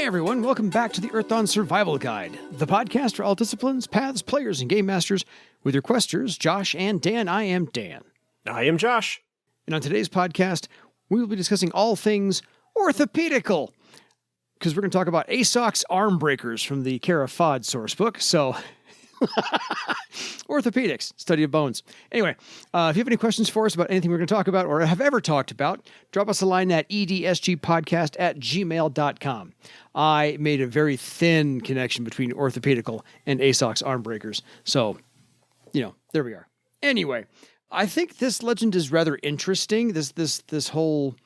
everyone, welcome back to the Earthdawn Survival Guide, the podcast for all disciplines, paths, players, and game masters. With your questers, Josh and Dan, I am Dan. I am Josh. And on today's podcast, we will be discussing all things orthopedical, because we're going to talk about Asok's Armbreakers from the Cara Fahd sourcebook. So, orthopedics, study of bones. Anyway, if you have any questions for us about anything we're going to talk about or have ever talked about, drop us a line at edsgpodcast@gmail.com. I made a very thin connection between orthopedical and Asok's Armbreakers. So, there we are. Anyway, I think this legend is rather interesting. This whole...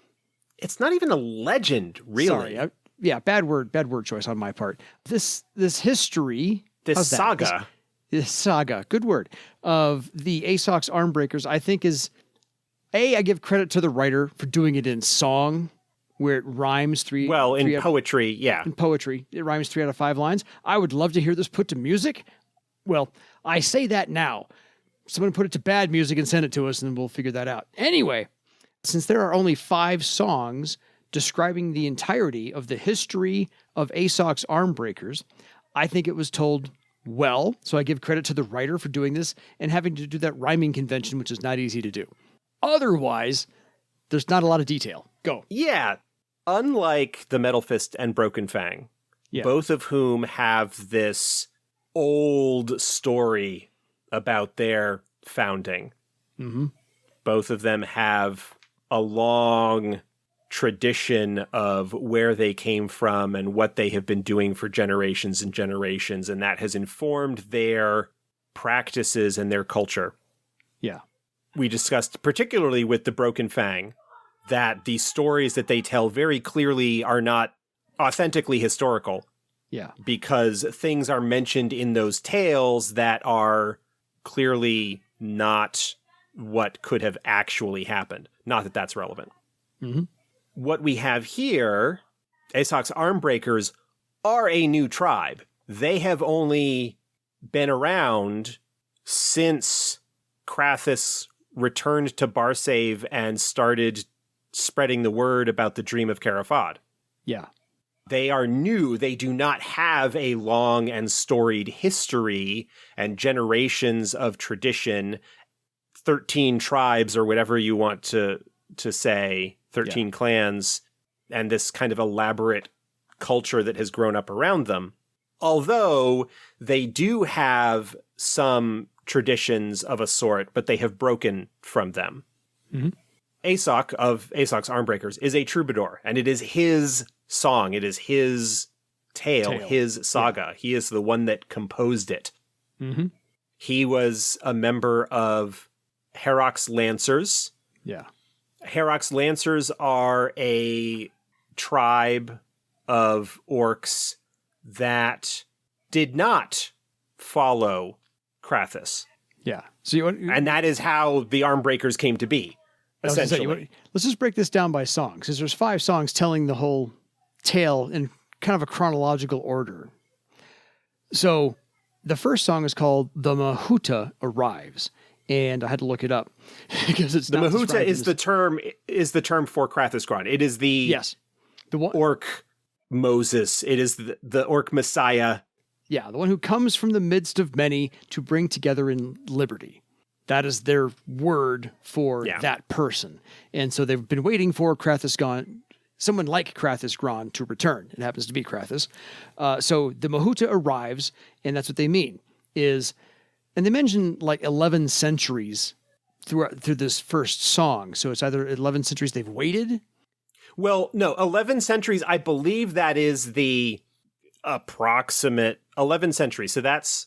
It's not even a legend, really. Sorry, bad word choice on my part. This history... This saga. This saga, good word, of the Asok's Armbreakers, I think is... I give credit to the writer for doing it in song, where it rhymes poetry, yeah. In poetry, it rhymes 3 out of 5 lines. I would love to hear this put to music. Well, I say that now. Someone put it to bad music and send it to us, and then we'll figure that out. Anyway, since there are only 5 songs describing the entirety of the history of Asok's Armbreakers, I think it was told well, so I give credit to the writer for doing this and having to do that rhyming convention, which is not easy to do. Otherwise, there's not a lot of detail. Go. Yeah. Unlike the Metal Fist and Broken Fang, both of whom have this old story about their founding. Mm-hmm. Both of them have a long tradition of where they came from and what they have been doing for generations and generations, and that has informed their practices and their culture. Yeah. We discussed, particularly with the Broken Fang, that the stories that they tell very clearly are not authentically historical. Yeah. Because things are mentioned in those tales that are clearly not what could have actually happened. Not that that's relevant. Mm-hmm. What we have here, Asok's Armbreakers, are a new tribe. They have only been around since Krathis returned to Barsave and started spreading the word about the dream of Cara Fahd. Yeah. They are new. They do not have a long and storied history and generations of tradition, 13 tribes or whatever you want to say, 13 clans, and this kind of elaborate culture that has grown up around them. Although they do have some traditions of a sort, but they have broken from them. Mm-hmm. Asok of Asok's Armbreakers is a troubadour, and it is his song. It is his tale. His saga. Yeah. He is the one that composed it. Mm-hmm. He was a member of Herok's Lancers. Yeah. Herok's Lancers are a tribe of orcs that did not follow Krathis. Yeah. And that is how the Armbreakers came to be, essentially. Let's just break this down by songs, because there's 5 songs telling the whole tale in kind of a chronological order. So the first song is called The Mahuta Arrives. And I had to look it up because it's the Mahuta is the term for Krathis Gron. It is the orc Moses. It is the orc Messiah. Yeah, the one who comes from the midst of many to bring together in liberty. That is their word for that person. And so they've been waiting for Krathis Gron, someone like Krathis Gron, to return. It happens to be Krathis. So the Mahuta arrives, and that's what they mean is. And they mention like 11 centuries through this first song. So it's either 11 centuries they've waited. Well, no, 11 centuries. I believe that is the approximate 11 centuries. So that's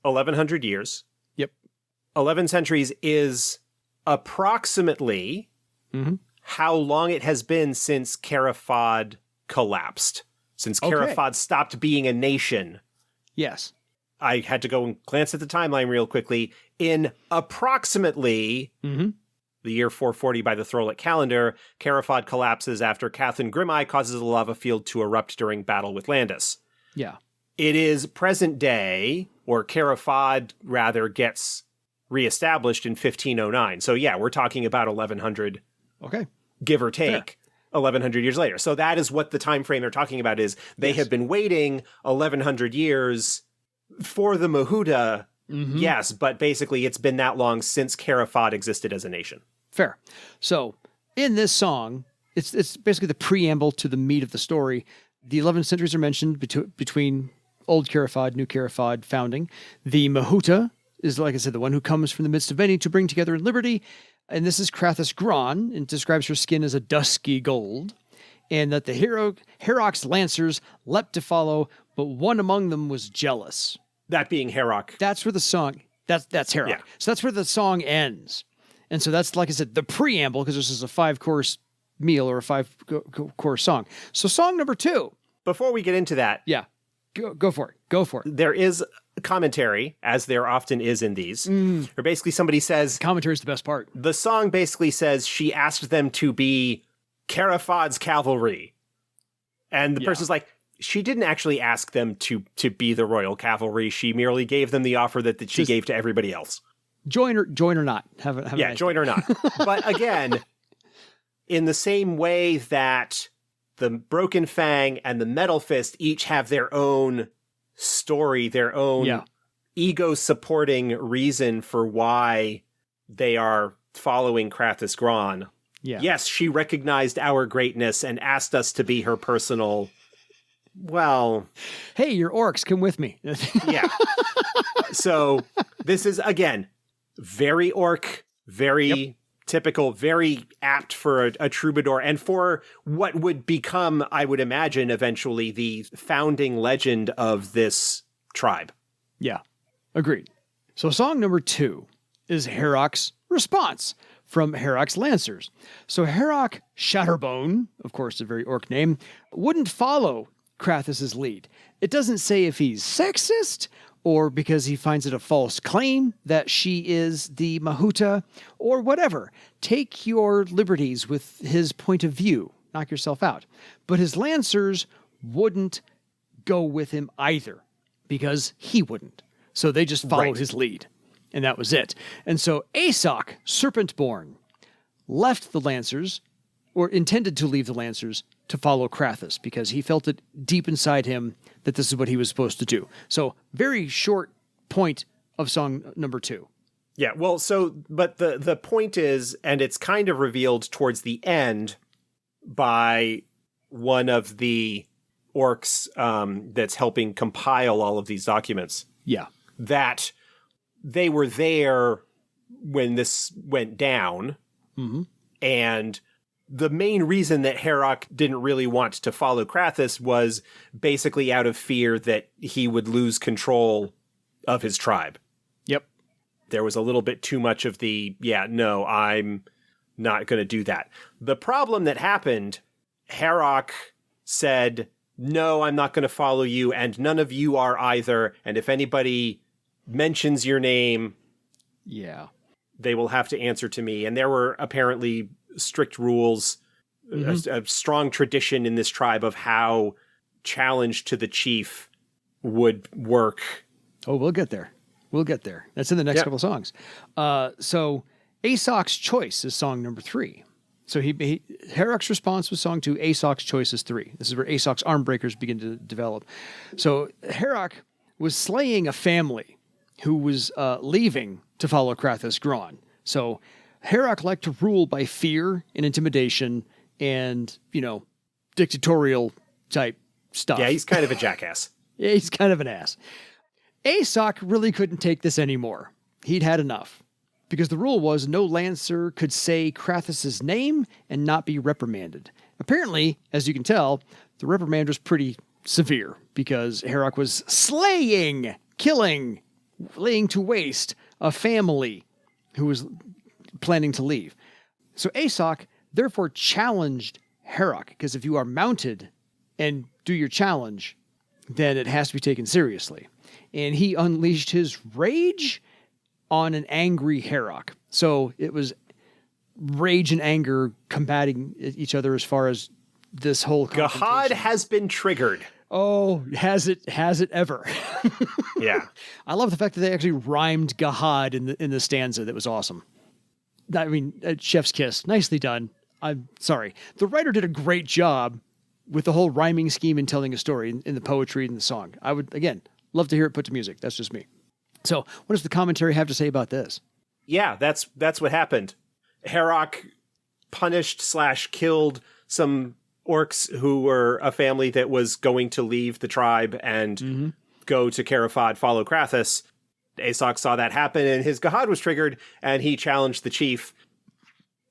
1100 years. Yep. 11 centuries is approximately how long it has been since Cara Fahd collapsed. Since Cara Fahd stopped being a nation. Yes. I had to go and glance at the timeline real quickly. In approximately the year 440 by the Throlic calendar, Cara Fahd collapses after Cathan Grimeye causes a lava field to erupt during battle with Landis. Yeah. It is present day, or Cara Fahd rather gets reestablished in 1509. So yeah, we're talking about 1100, okay, give or take. 1,100 years later. So that is what the time frame they're talking about is. They have been waiting 1,100 years for the Mahuta. Yes, but basically it's been that long since Cara Fahd existed as a nation. Fair. So in this song, it's basically the preamble to the meat of the story. The 11 centuries are mentioned between old Cara Fahd, new Cara Fahd founding. The Mahuta is, like I said, the one who comes from the midst of many to bring together in liberty. And this is Krathis Gron, and describes her skin as a dusky gold. And that the Herok's lancers leapt to follow, but one among them was jealous. That being Herok. That's where the song, that's Herok. Yeah. So that's where the song ends. And so that's, like I said, the preamble, because this is a 5-course meal or a 5-course song. So song number 2. Before we get into that. Yeah. Go for it. Go for it. There is commentary, as there often is in these, where basically somebody says... Commentary is the best part. The song basically says she asked them to be Cara Fahd's cavalry. And the person's like, she didn't actually ask them to be the royal cavalry. She merely gave them the offer that she gave to everybody else. Join or not. Have a nice join day. or not. But again, in the same way that the Broken Fang and the Metal Fist each have their own story, their own ego-supporting reason for why they are following Krathis Gron. Yeah. Yes, she recognized our greatness and asked us to be her personal... Well... Hey, you're orcs, come with me. Yeah. So, this is, again, very orc, very typical, very apt for a troubadour, and for what would become, I would imagine, eventually the founding legend of this tribe. Yeah, agreed. So song number 2 is Herok's response from Herok's Lancers. So Herok Shatterbone, of course a very orc name, wouldn't follow Krathis' lead. It doesn't say if he's sexist or because he finds it a false claim that she is the Mahuta, or whatever. Take your liberties with his point of view. Knock yourself out. But his Lancers wouldn't go with him either, because he wouldn't. So they just followed his lead, and that was it. And so Asok, Serpentborn, left the Lancers, or intended to leave the Lancers, to follow Krathis, because he felt it deep inside him that this is what he was supposed to do. So, very short point of song number 2. Yeah, well, so, but the point is, and it's kind of revealed towards the end by one of the orcs that's helping compile all of these documents. Yeah. That they were there when this went down, and the main reason that Herok didn't really want to follow Krathis was basically out of fear that he would lose control of his tribe. Yep. There was a little bit too much of the, no, I'm not going to do that. The problem that happened, Herok said, no, I'm not going to follow you, and none of you are either, and if anybody mentions your name, they will have to answer to me. And there were apparently strict rules, a strong tradition in this tribe of how challenge to the chief would work. Oh, we'll get there. We'll get there. That's in the next couple of songs. So Asok's Choice is song number 3. So Herok's response was song 2. Asok's Choice is 3. This is where Asok's Armbreakers begin to develop. So Herok was slaying a family who was leaving to follow Krathis Gron. So Herok liked to rule by fear and intimidation and, dictatorial type stuff. Yeah, he's kind of a jackass. Yeah, he's kind of an ass. Asok really couldn't take this anymore. He'd had enough. Because the rule was no Lancer could say Krathis' name and not be reprimanded. Apparently, as you can tell, the reprimand was pretty severe because Herok was slaying, killing, laying to waste a family who was planning to leave. So Asok therefore challenged Herok, because if you are mounted and do your challenge, then it has to be taken seriously. And he unleashed his rage on an angry Herok. So it was rage and anger combating each other as far as this whole Gahad has been triggered. Oh, has it ever? Yeah. I love the fact that they actually rhymed Gahad in the stanza. That was awesome. I mean, chef's kiss. Nicely done. I'm sorry. The writer did a great job with the whole rhyming scheme and telling a story in the poetry and the song. I would, again, love to hear it put to music. That's just me. So what does the commentary have to say about this? Yeah, that's what happened. Herok punished/killed some orcs who were a family that was going to leave the tribe and go to Cara Fahd, follow Krathis. Asok saw that happen, and his gahad was triggered, and he challenged the chief,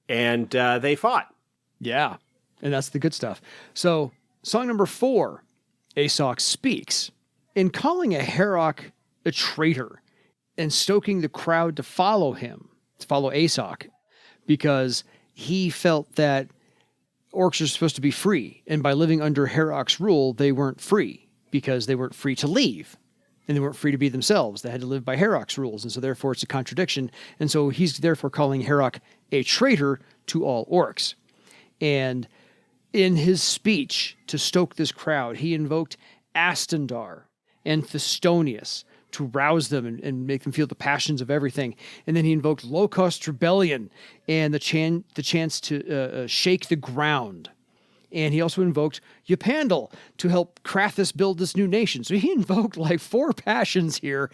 and they fought. Yeah, and that's the good stuff. So, song number 4, Asok speaks. In calling a Herok a traitor and stoking the crowd to follow him, to follow Asok, because he felt that orcs are supposed to be free, and by living under Herok's rule, they weren't free, because they weren't free to leave. And they weren't free to be themselves. They had to live by Herok's rules, and so therefore it's a contradiction. And so he's therefore calling Herok a traitor to all orcs. And in his speech to stoke this crowd, he invoked Astandar and Thestonius to rouse them and make them feel the passions of everything. And then he invoked Low-Cost Rebellion and the chance to shake the ground. And he also invoked Ypandal to help Krathis build this new nation. So he invoked like 4 passions here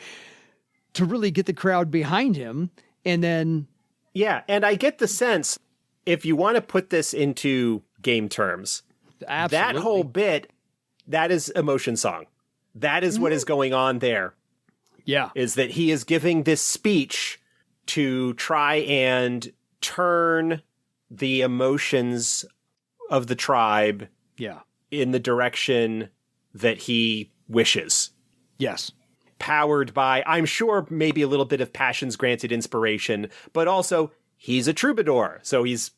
to really get the crowd behind him. And then... Yeah, and I get the sense, if you want to put this into game terms, Absolutely. that whole bit, that is emotion song. That is what is going on there. Yeah. Is that he is giving this speech to try and turn the emotions of the tribe in the direction that he wishes. Yes. Powered by, I'm sure, maybe a little bit of passions granted inspiration, but also he's a troubadour. So he's...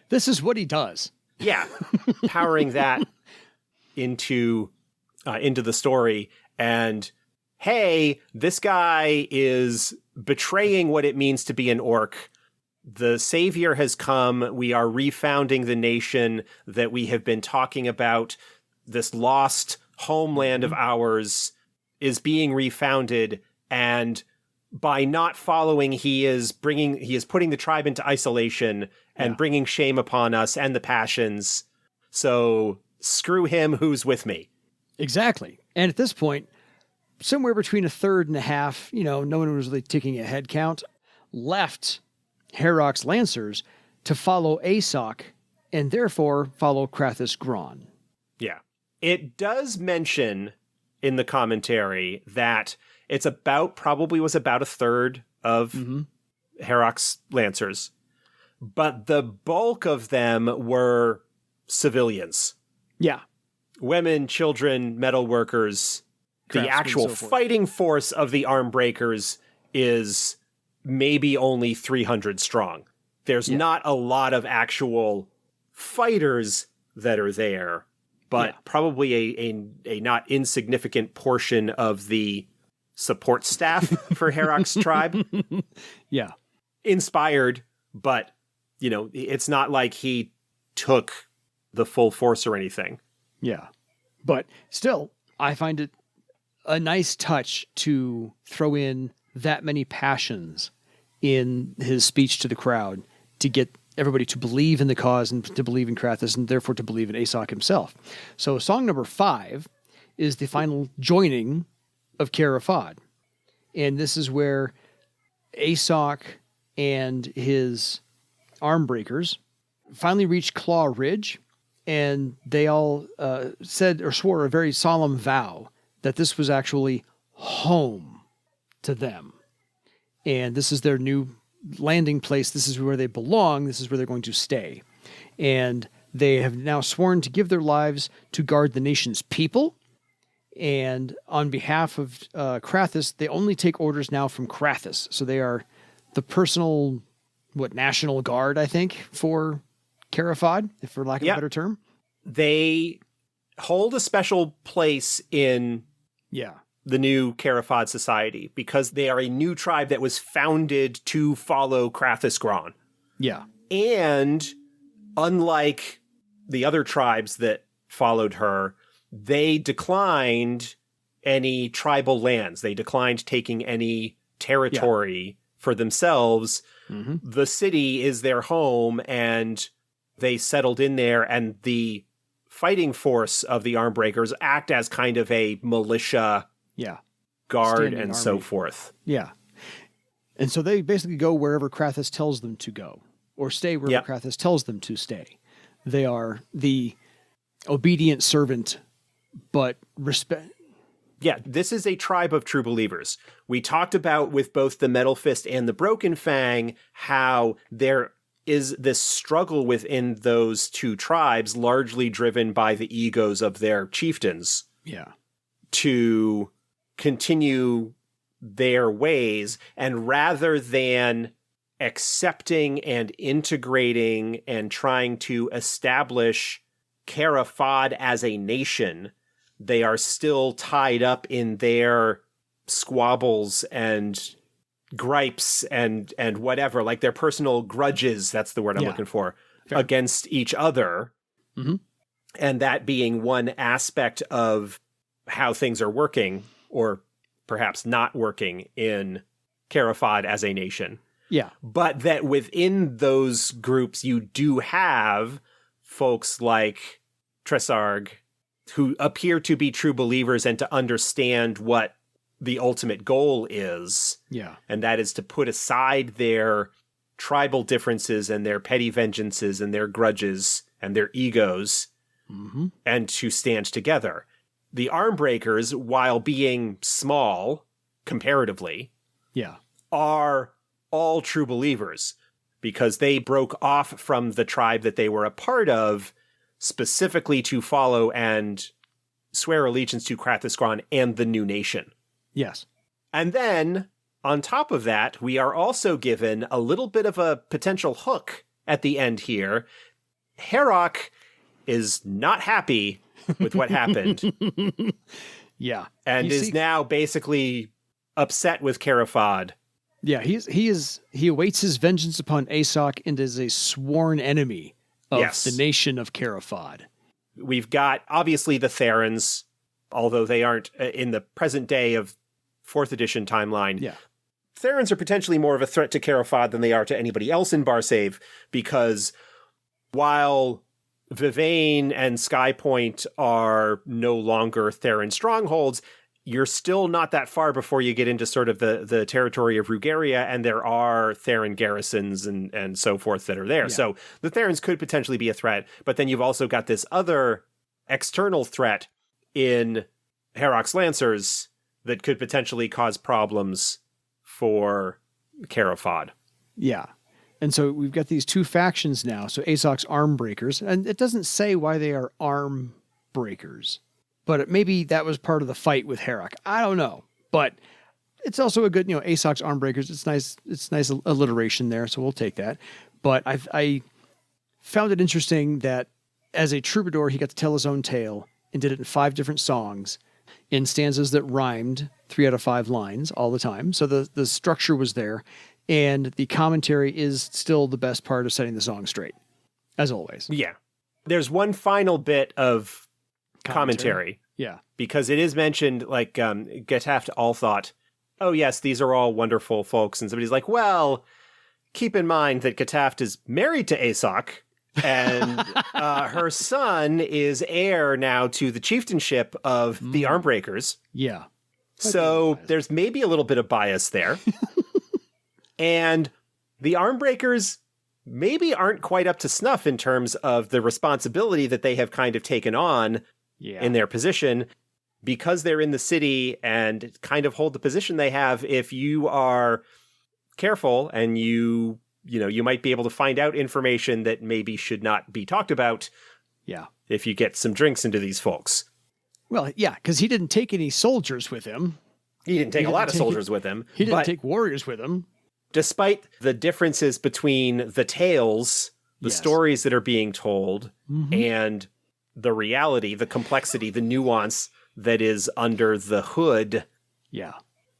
This is what he does. Yeah. Powering that into the story. And, hey, this guy is betraying what it means to be an orc. The savior has come. We are refounding the nation that we have been talking about. This lost homeland of ours is being refounded. And by not following, he is putting the tribe into isolation and bringing shame upon us and the passions. So screw him who's with me. Exactly. And at this point, somewhere between a third and a half, no one was really taking a head count, left Herok's Lancers to follow Asok and therefore follow Krathis Gron. Yeah. It does mention in the commentary that it's probably was about a third of Herok's Lancers, but the bulk of them were civilians. Yeah. Women, children, metal workers. The actual fighting force of the Armbreakers is maybe only 300 strong. There's not a lot of actual fighters that are there, but probably a not insignificant portion of the support staff for Herok's tribe. Yeah. Inspired, but, it's not like he took the full force or anything. Yeah. But still, I find it a nice touch to throw in that many passions in his speech to the crowd to get everybody to believe in the cause and to believe in Krathis and therefore to believe in Asok himself. So song number 5 is the final joining of Cara Fahd. And this is where Asok and his Armbreakers finally reached Claw Ridge, and they all said or swore a very solemn vow that this was actually home to them. And this is their new landing place. This is where they belong. This is where they're going to stay. And they have now sworn to give their lives to guard the nation's people. And on behalf of Krathis, they only take orders now from Krathis. So they are the personal, National Guard, I think, for Cara Fahd, if for lack of a better term. They hold a special place in the new Cara Fahd society because they are a new tribe that was founded to follow Krathis Gron. Yeah. And unlike the other tribes that followed her, they declined any tribal lands. They declined taking any territory for themselves. Mm-hmm. The city is their home, and they settled in there, and the fighting force of the Armbreakers act as kind of a militia guard Standing and army. so forth. Yeah. And so they basically go wherever Krathis tells them to go, or stay wherever Krathis tells them to stay. They are the obedient servant, but respect. Yeah, this is a tribe of true believers. We talked about with both the Metal Fist and the Broken Fang how there is this struggle within those two tribes, largely driven by the egos of their chieftains. Yeah. To continue their ways, and rather than accepting and integrating and trying to establish Cara Fahd as a nation, they are still tied up in their squabbles and gripes and whatever, like their personal grudges, that's the word I'm looking for, against each other. Mm-hmm. And that being one aspect of how things are working, or perhaps not working in Cara Fahd as a nation. Yeah. But that within those groups, you do have folks like Tressarg who appear to be true believers and to understand what the ultimate goal is. Yeah. And that is to put aside their tribal differences and their petty vengeances and their grudges and their egos, and to stand together. The Armbreakers, while being small comparatively, are all true believers, because they broke off from the tribe that they were a part of specifically to follow and swear allegiance to Krathis Gron and the new nation. Yes. And then, on top of that, we are also given a little bit of a potential hook at the end here. Herok is not happy with what happened. Yeah. And is now basically upset with Cara Fahd. Yeah, he awaits his vengeance upon Asok and is a sworn enemy of the nation of Cara Fahd. We've got, obviously, the Therans, although they aren't in the present day of 4th edition timeline. Yeah. Therans are potentially more of a threat to Cara Fahd than they are to anybody else in Barsave, because while Vivane and Skypoint are no longer Theran strongholds, you're still not that far before you get into sort of the territory of Rugaria, and there are Theran garrisons and so forth that are there. Yeah. So the Therans could potentially be a threat, but then you've also got this other external threat in Herok's Lancers that could potentially cause problems for Cara Fahd. Yeah. And so we've got these two factions now. So Asok's Armbreakers, and it doesn't say why they are Armbreakers, but maybe that was part of the fight with Herok. I don't know, but it's also a good, Asok's Armbreakers. It's nice. It's nice alliteration there. So we'll take that. But I found it interesting that as a troubadour, he got to tell his own tale and did it in 5 different songs in stanzas that rhymed 3 out of 5 lines all the time. So the structure was there. And the commentary is still the best part of setting the song straight, as always. Yeah. There's one final bit of commentary. Yeah. Because it is mentioned, like, Getaft all thought, oh, yes, these are all wonderful folks. And somebody's like, well, keep in mind that Getaft is married to Asok, and her son is heir now to the chieftainship of the Armbreakers. Yeah. So there's maybe a little bit of bias there. And the Armbreakers maybe aren't quite up to snuff in terms of the responsibility that they have kind of taken on in their position, because they're in the city and kind of hold the position they have. If you are careful and you might be able to find out information that maybe should not be talked about. Yeah. If you get some drinks into these folks. Well, yeah, because he didn't take any soldiers with him. He didn't take a lot of soldiers with him. He didn't take warriors with him. Despite the differences between the tales, the stories that are being told, and the reality, the complexity, the nuance that is under the hood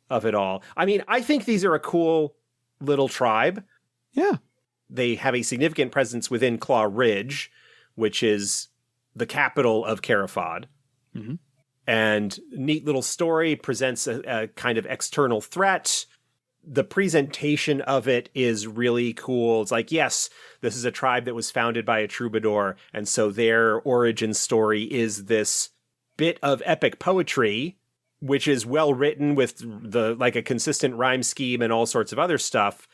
of it all. I mean, I think these are a cool little tribe. Yeah. They have a significant presence within Claw Ridge, which is the capital of Cara Fahd. And neat little story, presents a kind of external threat. the presentation of it is really cool. It's like, yes, this is a tribe that was founded by a troubadour, and so their origin story is this bit of epic poetry, which is well written with like a consistent rhyme scheme and all sorts of other stuff.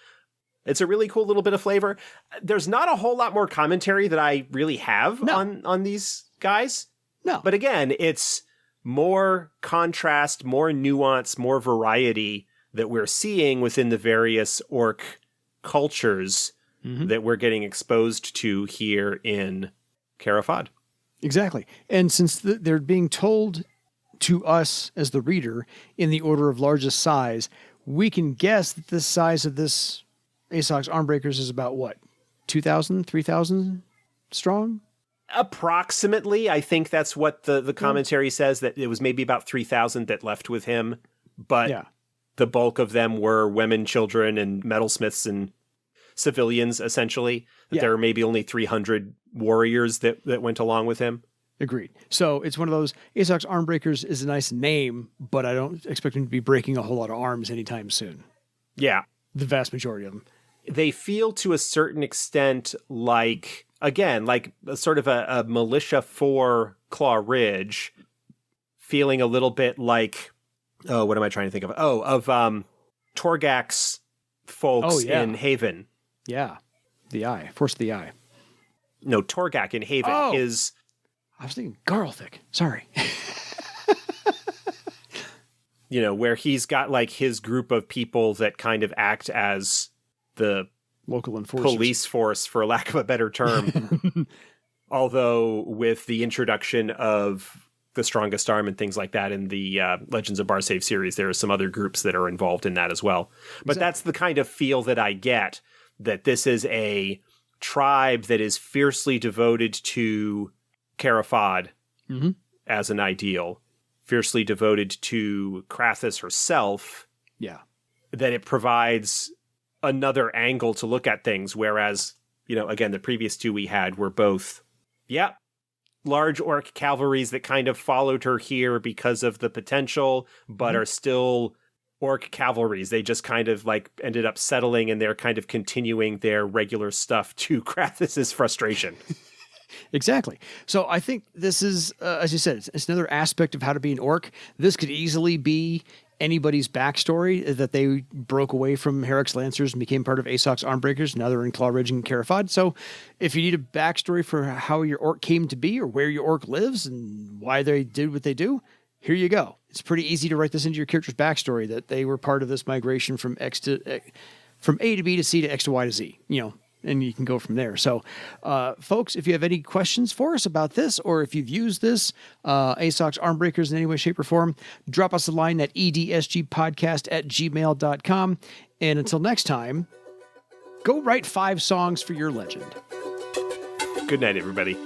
It's a really cool little bit of flavor. There's not a whole lot more commentary that I really have on these guys. No. But again, it's more contrast, more nuance, more variety that we're seeing within the various orc cultures that we're getting exposed to here in Cara Fahd. Exactly. And since they're being told to us as the reader in the order of largest size, we can guess that the size of this Asok's Armbreakers is about what? 2,000, 3,000 strong? Approximately. I think that's what the commentary says, that it was maybe about 3,000 that left with him. But the bulk of them were women, children, and metalsmiths and civilians, essentially. There were maybe only 300 warriors that went along with him. Agreed. So it's one of those, Asok's Armbreakers is a nice name, but I don't expect him to be breaking a whole lot of arms anytime soon. Yeah. The vast majority of them. They feel to a certain extent like, again, like a sort of a militia for Claw Ridge, feeling a little bit like, what am I trying to think of? Torgak's folks in Haven. Yeah. The Eye. Force of the Eye. No, Torgak in Haven is... I was thinking Garlthic. Sorry. You know, where he's got like his group of people that kind of act as the local enforcers. Police force, for lack of a better term. Although with the introduction of the Strongest Arm and things like that in the Legends of Barsave series, there are some other groups that are involved in that as well. But that's the kind of feel that I get, that this is a tribe that is fiercely devoted to Cara Fahd as an ideal, fiercely devoted to Krathis herself. Yeah. That it provides another angle to look at things, whereas, you know, again, the previous two we had were both, large orc cavalries that kind of followed her here because of the potential, but are still orc cavalries. They just kind of like ended up settling, and they're kind of continuing their regular stuff to Krathis's frustration. Exactly. So I think this is, as you said, it's another aspect of how to be an orc. This could easily be anybody's backstory, that they broke away from Herok's Lancers and became part of Asok's Armbreakers. Now they're in Claw Ridge and Cara Fahd. So if you need a backstory for how your orc came to be, or where your orc lives and why they did what they do, here you go. It's pretty easy to write this into your character's backstory, that they were part of this migration from A to B to C to X to Y to Z, you know, and you can go from there. So, folks, if you have any questions for us about this, or if you've used this, Asok's Armbreakers in any way, shape, or form, drop us a line at edsgpodcast@gmail.com. And until next time, go write 5 songs for your legend. Good night, everybody.